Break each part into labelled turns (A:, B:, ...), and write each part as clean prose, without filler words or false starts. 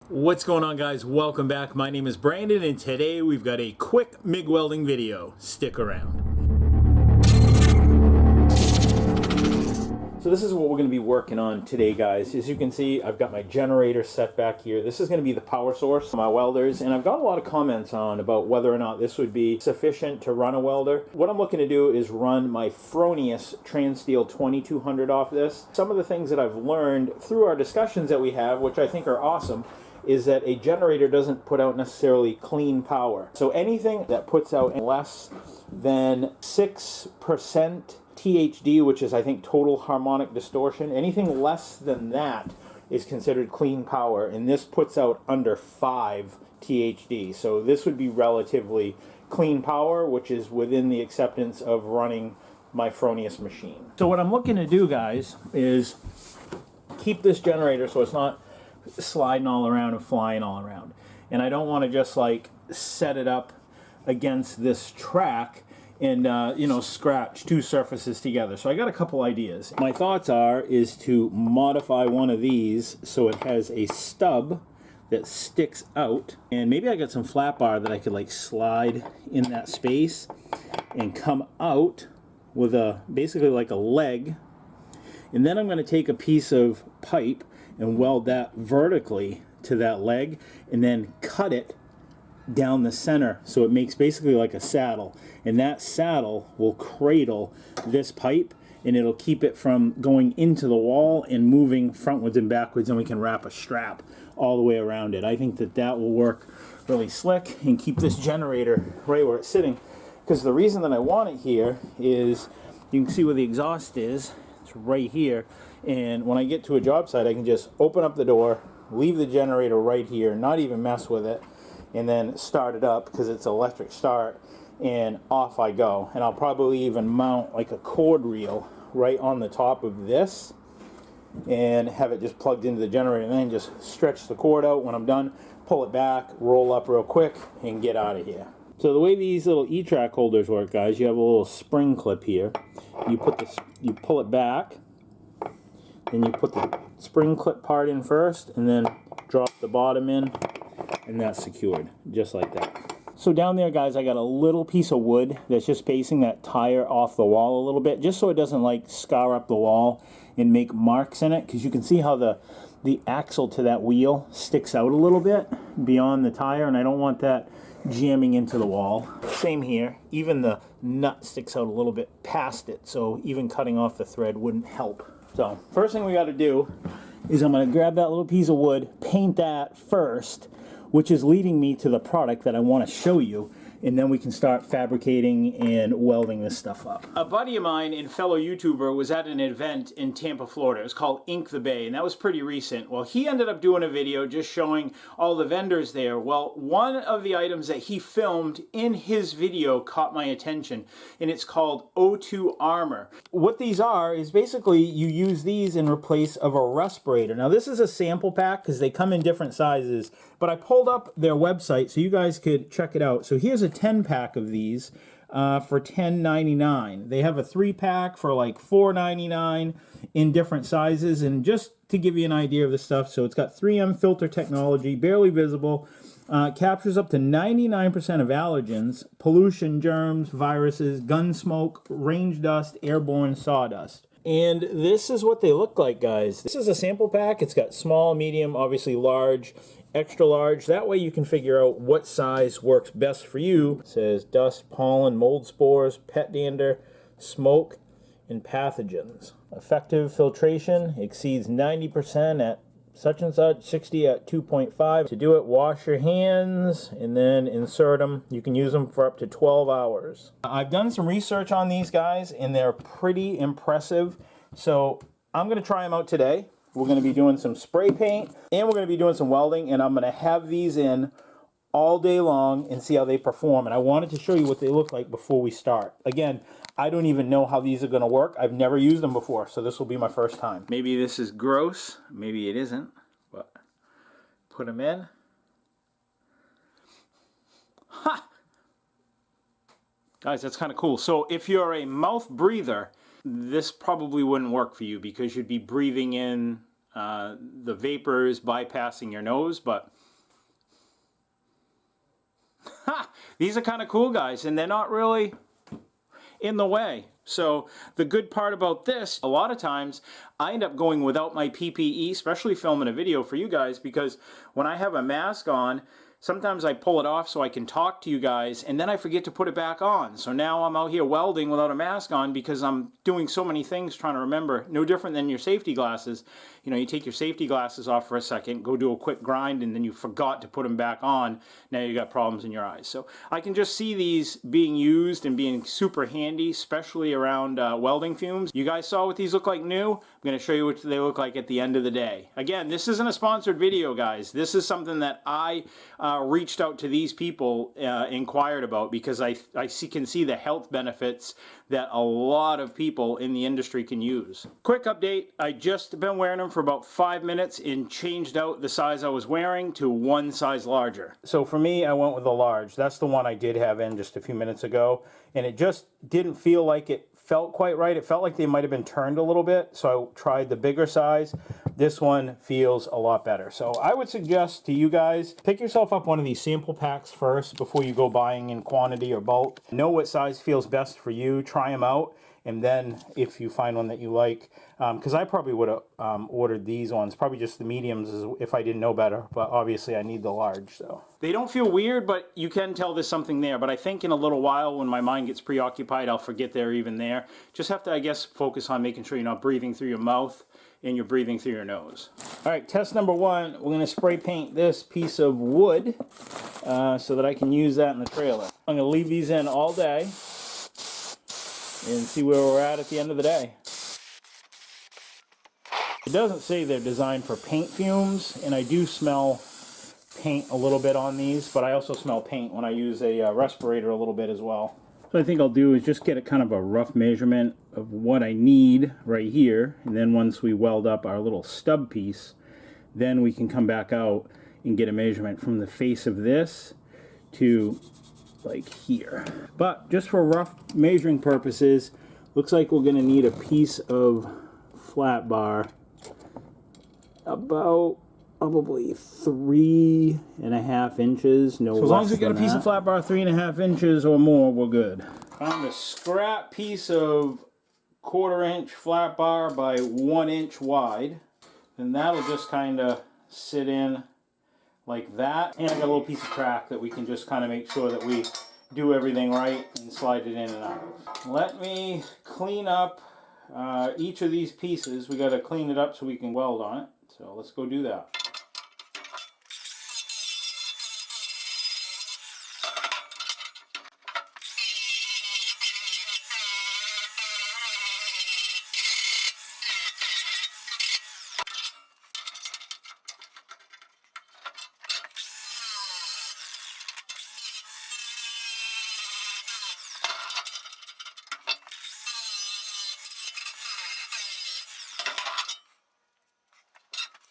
A: What's going on, guys? Welcome back. My name is Brandon, and today we've got a quick MIG welding video. Stick around. So this is what we're going to be working on today, guys. As you can see, I've got my generator set back here. This is going to be the power source for my welders, and I've got a lot of comments on about whether or not this would be sufficient to run a welder. What I'm looking to do is run my Fronius Transsteel 2200 off this. Some of the things that I've learned through our discussions that we have, which I think are awesome, is that a generator doesn't put out necessarily clean power. So anything that puts out less than 6% THD, which is I think total harmonic distortion, anything less than that is considered clean power, and this puts out under 5 THD. So this would be relatively clean power, which is within the acceptance of running my Fronius machine. So what I'm looking to do, guys, is keep this generator so it's not sliding all around and flying all around, and I don't want to just like set it up against this track and you know, scratch two surfaces together. So I got a couple ideas. My thoughts is to modify one of these so it has a stub that sticks out, and maybe I got some flat bar that I could like slide in that space and come out with a basically like a leg, and then I'm going to take a piece of pipe and weld that vertically to that leg and then cut it down the center so it makes basically like a saddle, and that saddle will cradle this pipe and it'll keep it from going into the wall and moving frontwards and backwards, and we can wrap a strap all the way around it. I think that that will work really slick and keep this generator right where it's sitting, because the reason that I want it here is you can see where the exhaust is. It's right here, and when I get to a job site I can just open up the door, leave the generator right here, not even mess with it, and then start it up because it's electric start, and off I go. And I'll probably even mount like a cord reel right on the top of this and have it just plugged into the generator, and then just stretch the cord out when I'm done, pull it back, roll up real quick, and get out of here. So the way these little E-track holders work, guys, you have a little spring clip here. You pull it back, then you put the spring clip part in first, and then drop the bottom in, and that's secured, just like that. So down there, guys, I got a little piece of wood that's just spacing that tire off the wall a little bit, just so it doesn't like scar up the wall and make marks in it, because you can see how the axle to that wheel sticks out a little bit beyond the tire, and I don't want that jamming into the wall. Same here, even the nut sticks out a little bit past it, so even cutting off the thread wouldn't help. So first thing we got to do is I'm going to grab that little piece of wood, paint that first, which is leading me to the product that I want to show you, and then we can start fabricating and welding this stuff up. A buddy of mine and fellow YouTuber was at an event in Tampa, Florida. It was called Ink the Bay, and that was pretty recent. Well, he ended up doing a video just showing all the vendors there. Well, one of the items that he filmed in his video caught my attention, and it's called O2 Armor. What these are is basically you use these in replace of a respirator. Now, this is a sample pack because they come in different sizes, but I pulled up their website so you guys could check it out. So here's a 10-pack of these for $10.99. They have a 3-pack for like $4.99 in different sizes. And just to give you an idea of the stuff, so it's got 3M filter technology, barely visible, captures up to 99% of allergens, pollution, germs, viruses, gun smoke, range dust, airborne sawdust. And this is what they look like, guys. This is a sample pack. It's got small, medium, obviously large, extra large. That way you can figure out what size works best for you. It says dust, pollen, mold spores, pet dander, smoke, and pathogens. Effective filtration exceeds 90% at such and such, 60 at 2.5. To do it, wash your hands and then insert them. You can use them for up to 12 hours. I've done some research on these guys, and they're pretty impressive. So I'm going to try them out today. We're going to be doing some spray paint, and we're going to be doing some welding, and I'm going to have these in all day long and see how they perform. And I wanted to show you what they look like before we start. Again, I don't even know how these are going to work. I've never used them before, so this will be my first time. Maybe this is gross, maybe it isn't, but put them in. Ha! Guys, that's kind of cool. So if you're a mouth breather, this probably wouldn't work for you because you'd be breathing in the vapors, bypassing your nose, but Ha! These are kind of cool, guys, and they're not really in the way. So the good part about this, a lot of times I end up going without my PPE, especially filming a video for you guys, because when I have a mask on, sometimes I pull it off so I can talk to you guys, and then I forget to put it back on. So now I'm out here welding without a mask on because I'm doing so many things trying to remember. No different than your safety glasses. You know, you take your safety glasses off for a second, go do a quick grind, and then you forgot to put them back on. Now you got problems in your eyes. So I can just see these being used and being super handy, especially around welding fumes. You guys saw what these look like new. I'm going to show you what they look like at the end of the day. Again, this isn't a sponsored video, guys. This is something that I reached out to these people, inquired about, because I can see the health benefits that a lot of people in the industry can use. Quick update, I just been wearing them for about 5 minutes and changed out the size I was wearing to one size larger. So for me, I went with a large. That's the one I did have in just a few minutes ago, and it just didn't feel like it felt quite right. It felt like they might have been turned a little bit, so I tried the bigger size. This one feels a lot better. So I would suggest to you guys, pick yourself up one of these sample packs first before you go buying in quantity or bulk. Know what size feels best for you, try them out, and then if you find one that you like, because I probably would have ordered these ones, probably just the mediums if I didn't know better, but obviously I need the large. So they don't feel weird, but you can tell there's something there. But I think in a little while, when my mind gets preoccupied, I'll forget they're even there. Just have to, I guess, focus on making sure you're not breathing through your mouth and you're breathing through your nose. All right, test number one, we're going to spray paint this piece of wood so that I can use that in the trailer. I'm going to leave these in all day and see where we're at the end of the day. It doesn't say they're designed for paint fumes, and I do smell paint a little bit on these, but I also smell paint when I use a respirator a little bit as well. So I think I'll do is just get a kind of a rough measurement of what I need right here, and then once we weld up our little stub piece, then we can come back out and get a measurement from the face of this to like here. But just for rough measuring purposes, looks like we're going to need a piece of flat bar about probably 3.5 inches. No, so as long as we get a piece of flat bar 3.5 inches or more, we're good. Found a scrap piece of 1/4 inch flat bar by 1 inch wide, and that'll just kind of sit in like that. And I got a little piece of track that we can just kind of make sure that we do everything right and slide it in and out. Let me clean up each of these pieces. We got to clean it up so we can weld on it. So let's go do that.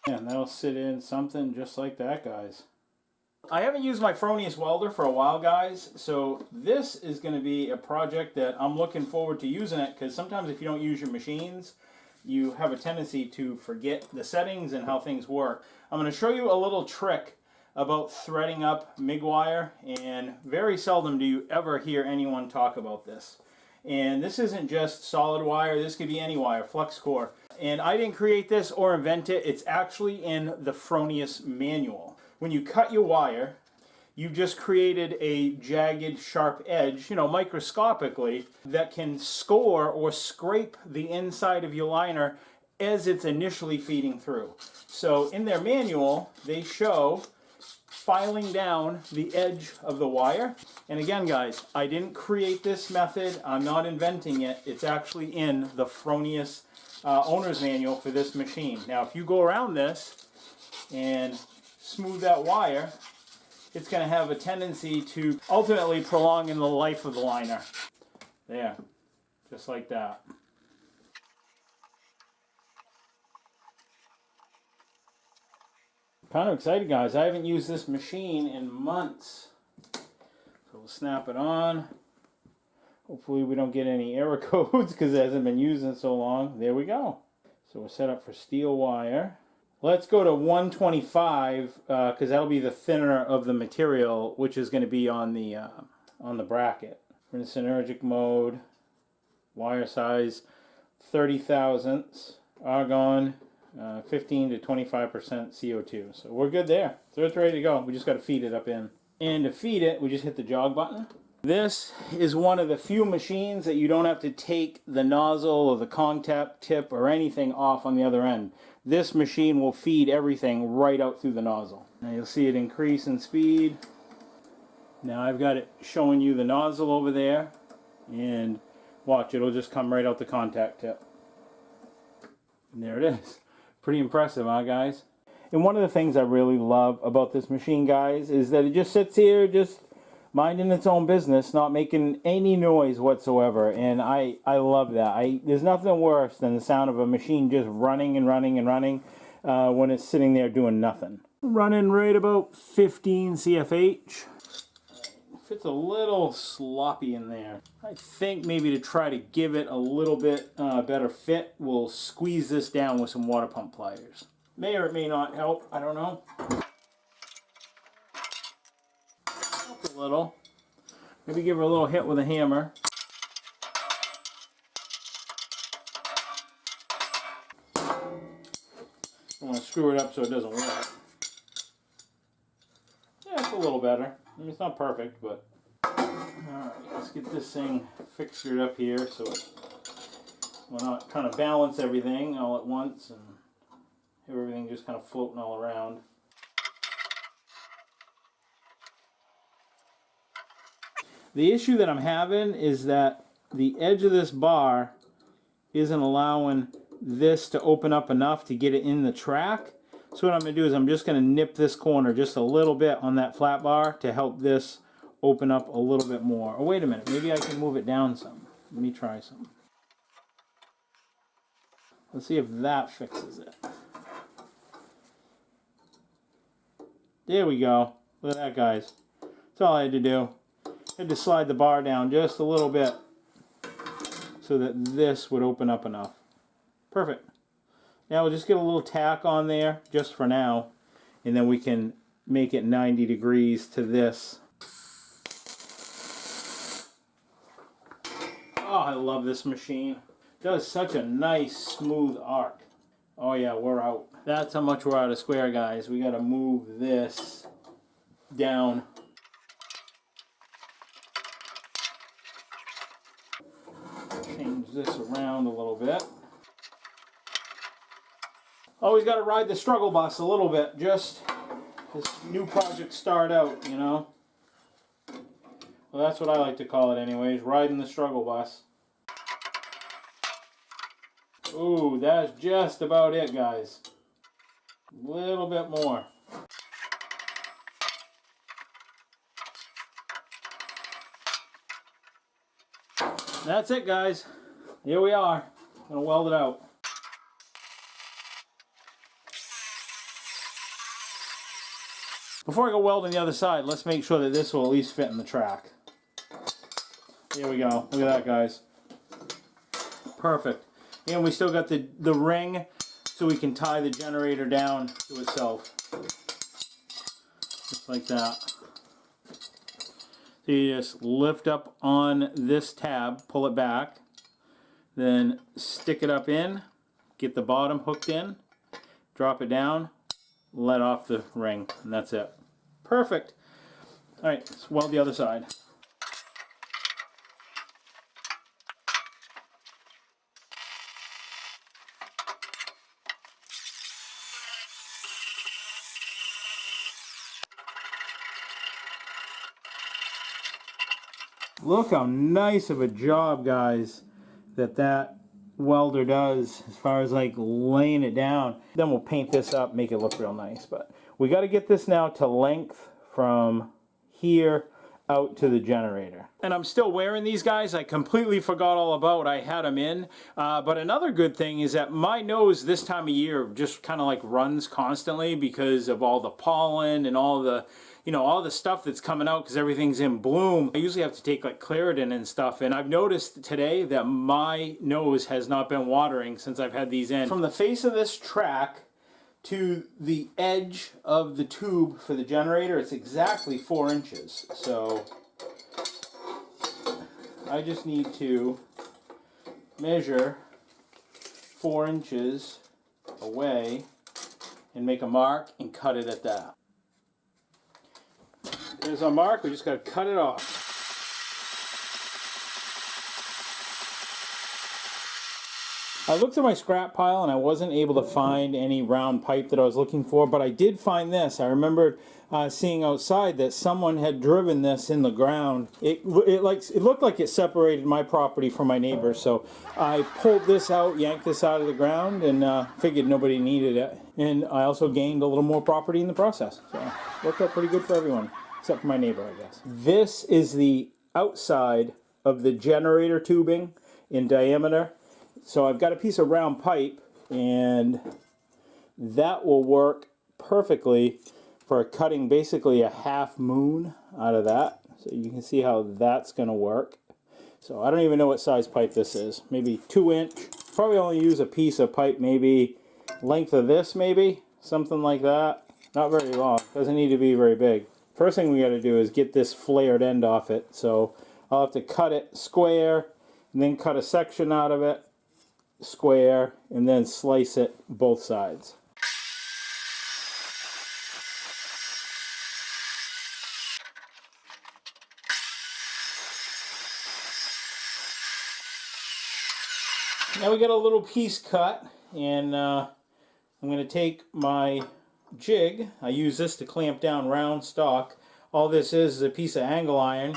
A: And that'll sit in something just like that, guys. I haven't used my Fronius welder for a while, guys, so this is going to be a project that I'm looking forward to using it, because sometimes if you don't use your machines, you have a tendency to forget the settings and how things work. I'm going to show you a little trick about threading up MIG wire, and very seldom do you ever hear anyone talk about this. And this isn't just solid wire, this could be any wire, flux core. And I didn't create this or invent it, it's actually in the Fronius manual. When you cut your wire, you've just created a jagged, sharp edge, you know, microscopically, that can score or scrape the inside of your liner as it's initially feeding through. So in their manual, they show filing down the edge of the wire. And again, guys, I didn't create this method, I'm not inventing it, it's actually in the Fronius owner's manual for this machine. Now if you go around this and smooth that wire, it's going to have a tendency to ultimately prolong in the life of the liner. There, just like that. Kind of excited, guys. I haven't used this machine in months. So we'll snap it on. Hopefully we don't get any error codes because it hasn't been used in so long. There we go. So we're set up for steel wire. Let's go to 125 because that'll be the thinner of the material, which is going to be on the bracket. We're in synergic mode. Wire size 30 thousandths. Argon 15 to 25% CO2. So we're good there. So it's ready to go. We just got to feed it up in. And to feed it, we just hit the jog button. This is one of the few machines that you don't have to take the nozzle or the contact tip or anything off on the other end. This machine will feed everything right out through the nozzle. Now you'll see it increase in speed. Now I've got it showing you the nozzle over there. And watch, it'll just come right out the contact tip. And there it is. Pretty impressive, huh, guys? And one of the things I really love about this machine, guys, is that it just sits here just minding its own business, not making any noise whatsoever. And I love that. There's nothing worse than the sound of a machine just running and running and running when it's sitting there doing nothing. Running right about 15 CFH. It's a little sloppy in there. I think maybe to try to give it a little bit better fit, we'll squeeze this down with some water pump pliers. May or it may not help, I don't know. Help a little. Maybe give her a little hit with a hammer. I want to screw it up so it doesn't work. Yeah, it's a little better. I mean, it's not perfect, but alright, let's get this thing fixtured up here so we're not trying to balance everything all at once and have everything just kind of floating all around. The issue that I'm having is that the edge of this bar isn't allowing this to open up enough to get it in the track. So what I'm going to do is I'm just going to nip this corner just a little bit on that flat bar to help this open up a little bit more. Oh, wait a minute. Maybe I can move it down some. Let me try some. Let's see if that fixes it. There we go. Look at that, guys. That's all I had to do. I had to slide the bar down just a little bit so that this would open up enough. Perfect. Now we'll just get a little tack on there just for now, and then we can make it 90 degrees to this. Oh, I love this machine. It does such a nice smooth arc. Oh yeah, we're out. That's how much we're out of square, guys. We got to move this down. Change this around a little bit. Always got to ride the struggle bus a little bit, just as new projects start out, you know. Well, that's what I like to call it anyways, riding the struggle bus. Ooh, that's just about it, guys. A little bit more. That's it, guys. Here we are. I'm going to weld it out. Before I go welding the other side, let's make sure that this will at least fit in the track. Here we go. Look at that, guys. Perfect. And we still got the ring so we can tie the generator down to itself. Just like that. So you just lift up on this tab, pull it back, then stick it up in, get the bottom hooked in, drop it down, let off the ring, and that's it. Perfect. Alright, let's weld the other side. Look how nice of a job, guys, that welder does as far as like laying it down. Then we'll paint this up, make it look real nice. But we got to get this now to length from here out to the generator. And I'm still wearing these, guys. I completely forgot all about I had them in. But another good thing is that my nose this time of year just kind of like runs constantly because of all the pollen and all the, you know, all the stuff that's coming out because everything's in bloom. I usually have to take like Claritin and stuff, and I've noticed today that my nose has not been watering since I've had these in. From the face of this track to the edge of the tube for the generator, it's exactly 4 inches. So I just need to measure 4 inches away and make a mark and cut it at that. There's our mark, we just got to cut it off. I looked at my scrap pile and I wasn't able to find any round pipe that I was looking for, but I did find this. I remembered seeing outside that someone had driven this in the ground. It looked like it separated my property from my neighbor's, so I pulled this out, yanked this out of the ground, and figured nobody needed it. And I also gained a little more property in the process. So worked out pretty good for everyone, except for my neighbor, I guess. This is the outside of the generator tubing in diameter. So I've got a piece of round pipe, and that will work perfectly for cutting basically a half moon out of that. So you can see how that's going to work. So I don't even know what size pipe this is. Maybe 2 inch. Probably only use a piece of pipe, maybe length of this, maybe something like that. Not very long. Doesn't need to be very big. First thing we got to do is get this flared end off it. So I'll have to cut it square, and then cut a section out of it square, and then slice it both sides. Now we got a little piece cut, and I'm going to take my jig. I use this to clamp down round stock. All this is a piece of angle iron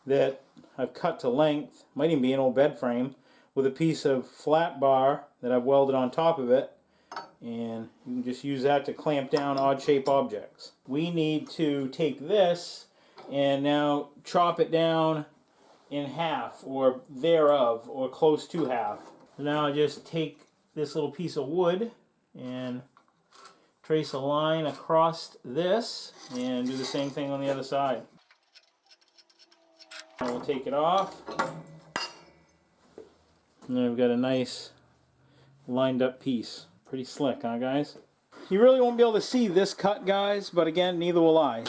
A: that I've cut to length. Might even be an old bed frame, with a piece of flat bar that I've welded on top of it, and you can just use that to clamp down odd shaped objects. We need to take this and now chop it down in half, or thereof, or close to half. So now I just take this little piece of wood and trace a line across this and do the same thing on the other side. And we'll take it off. And then we've got a nice lined up piece. Pretty slick, huh guys? You really won't be able to see this cut, guys, but again, neither will I.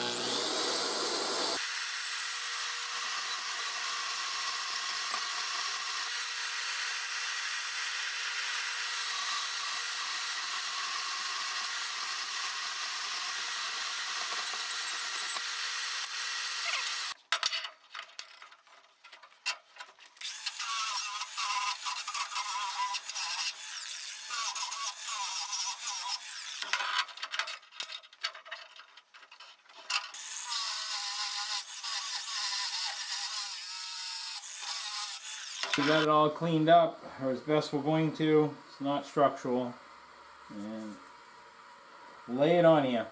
A: We got it all cleaned up, or as best we're going to. It's not structural. And lay it on you.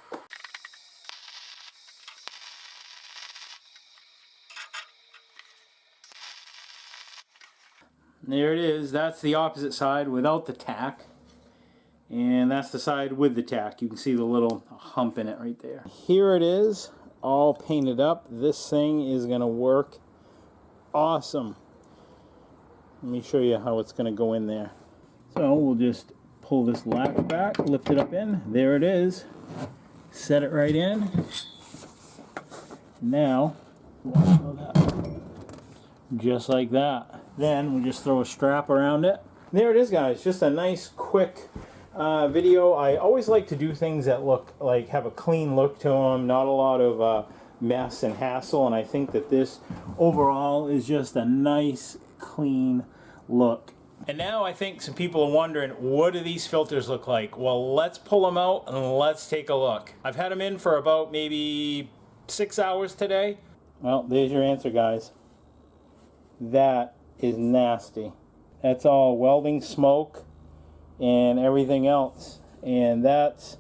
A: There it is. That's the opposite side without the tack. And that's the side with the tack. You can see the little hump in it right there. Here it is, all painted up. This thing is going to work awesome. Let me show you how it's going to go in there. So we'll just pull this latch back, lift it up in. There it is. Set it right in. Now, just like that. Then we'll just throw a strap around it. There it is, guys. Just a nice, quick video. I always like to do things that look like have a clean look to them, not a lot of mess and hassle. And I think that this overall is just a nice, clean look. And now I think some people are wondering, what do these filters look like? Well, let's pull them out and let's take a look. I've had them in for about maybe 6 hours today. Well, there's your answer, guys. That is nasty. That's all welding smoke and everything else. And that's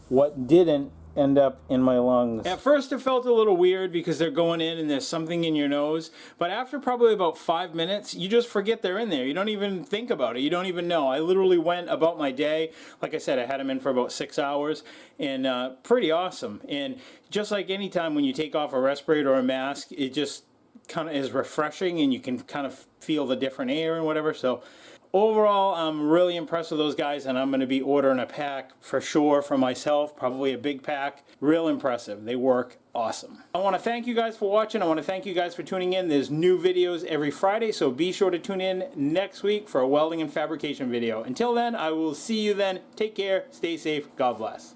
A: what didn't end up in my lungs. At first it felt a little weird because they're going in and there's something in your nose, but after probably about 5 minutes you just forget they're in there. You don't even think about it. You don't even know. I literally went about my day. Like I said, I had them in for about 6 hours, and pretty awesome. And just like any time when you take off a respirator or a mask, it just kind of is refreshing and you can kind of feel the different air and whatever. So overall, I'm really impressed with those guys, and I'm going to be ordering a pack for sure for myself, probably a big pack. Real impressive. They work awesome. I want to thank you guys for watching. I want to thank you guys for tuning in. There's new videos every Friday, so be sure to tune in next week for a welding and fabrication video. Until then, I will see you then. Take care, stay safe, God bless.